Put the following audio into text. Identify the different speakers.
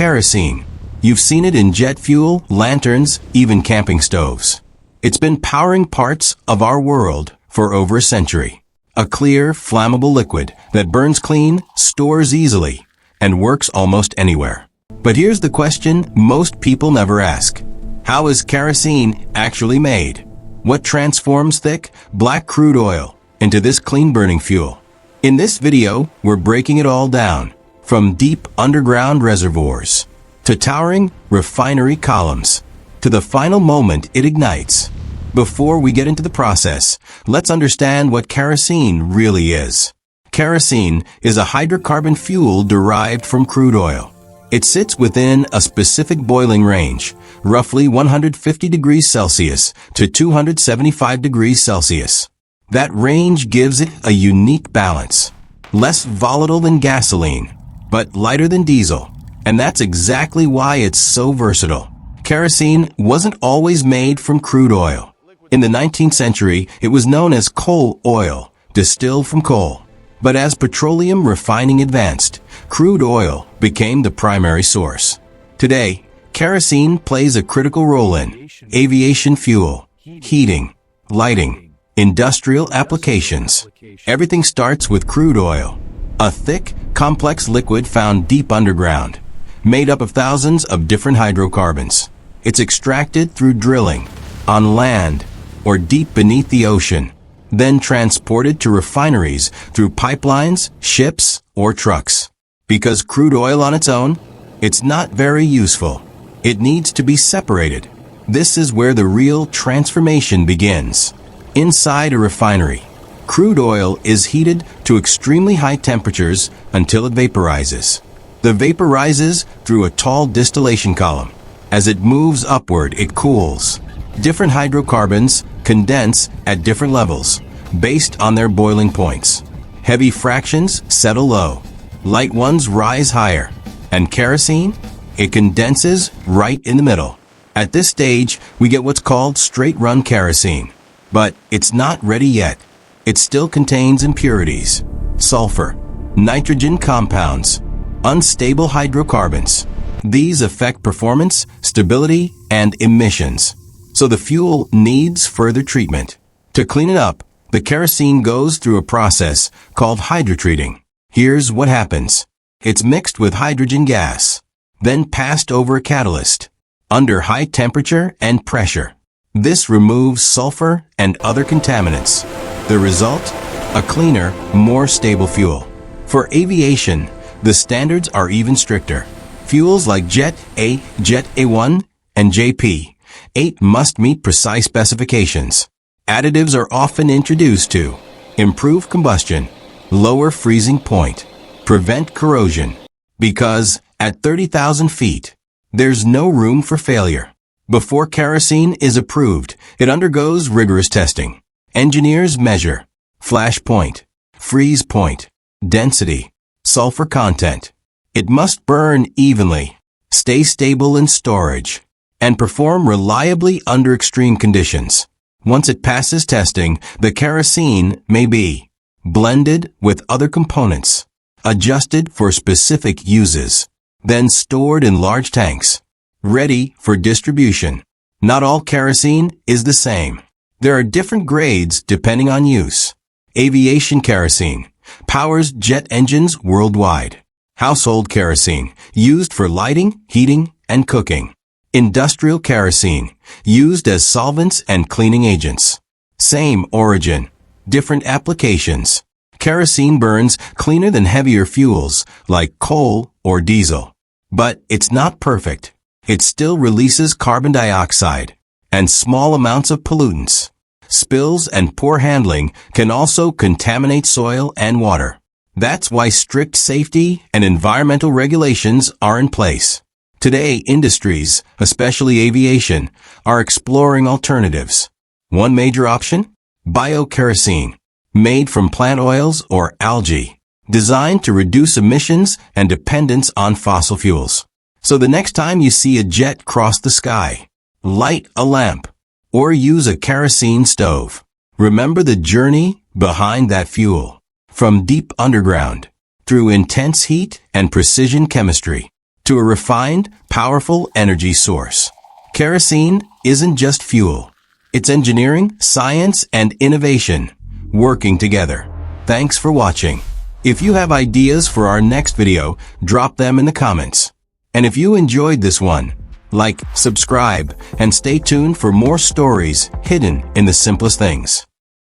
Speaker 1: kerosene. You've seen it in jet fuel, lanterns, even camping stoves. It's been powering parts of our world for over a century. A clear, flammable liquid that burns clean, stores easily, and works almost anywhere. But here's the question most people never ask. How is kerosene actually made? What transforms thick, black crude oil into this clean-burning fuel? In this video, we're breaking it all down, from deep underground reservoirs to towering refinery columns, to the final moment it ignites. Before we get into the process, let's understand what kerosene really is. Kerosene is a hydrocarbon fuel derived from crude oil. It sits within a specific boiling range, roughly 150 degrees Celsius to 275 degrees Celsius. That range gives it a unique balance. Less volatile than gasoline, but lighter than diesel. And that's exactly why it's so versatile. Kerosene wasn't always made from crude oil. In the 19th century, it was known as coal oil, distilled from coal. But as petroleum refining advanced, crude oil became the primary source. Today, kerosene plays a critical role in aviation fuel, heating, lighting, industrial applications. Everything starts with crude oil, a thick, complex liquid found deep underground, made up of thousands of different hydrocarbons. It's extracted through drilling, on land, or deep beneath the ocean, then transported to refineries through pipelines, ships, or trucks. Because crude oil on its own, it's not very useful. It needs to be separated. This is where the real transformation begins. Inside a refinery, crude oil is heated to extremely high temperatures until it vaporizes. The vapor rises through a tall distillation column. As it moves upward, it cools. Different hydrocarbons condense at different levels, based on their boiling points. Heavy fractions settle low. Light ones rise higher. And kerosene? It condenses right in the middle. At this stage, we get what's called straight-run kerosene. But it's not ready yet. It still contains impurities, sulfur, nitrogen compounds, unstable hydrocarbons. These affect performance, stability, and emissions. So the fuel needs further treatment. To clean it up, the kerosene goes through a process called hydrotreating. Here's what happens. It's mixed with hydrogen gas, then passed over a catalyst, under high temperature and pressure. This removes sulfur and other contaminants. The result? A cleaner, more stable fuel. For aviation, the standards are even stricter. Fuels like Jet A, Jet A1, and JP8 must meet precise specifications. Additives are often introduced to improve combustion, lower freezing point, prevent corrosion. Because at 30,000 feet, there's no room for failure. Before kerosene is approved, it undergoes rigorous testing. Engineers measure flash point, freeze point, density, sulfur content. It must burn evenly, stay stable in storage, and perform reliably under extreme conditions. Once it passes testing, the kerosene may be blended with other components, adjusted for specific uses, then stored in large tanks, ready for distribution. Not all kerosene is the same. There are different grades depending on use. Aviation kerosene powers jet engines worldwide. Household kerosene, used for lighting, heating, and cooking. Industrial kerosene, used as solvents and cleaning agents. Same origin, different applications. Kerosene burns cleaner than heavier fuels like coal or diesel. But it's not perfect. It still releases carbon dioxide and small amounts of pollutants. Spills and poor handling can also contaminate soil and water. That's why strict safety and environmental regulations are in place. Today, industries, especially aviation, are exploring alternatives. One major option? Bio-kerosene, made from plant oils or algae, designed to reduce emissions and dependence on fossil fuels. So the next time you see a jet cross the sky, light a lamp, or use a kerosene stove, remember the journey behind that fuel. From deep underground, through intense heat and precision chemistry, to a refined, powerful energy source. Kerosene isn't just fuel. It's engineering, science, and innovation working together. Thanks for watching. If you have ideas for our next video, drop them in the comments. And if you enjoyed this one, like, subscribe, and stay tuned for more stories hidden in the simplest things.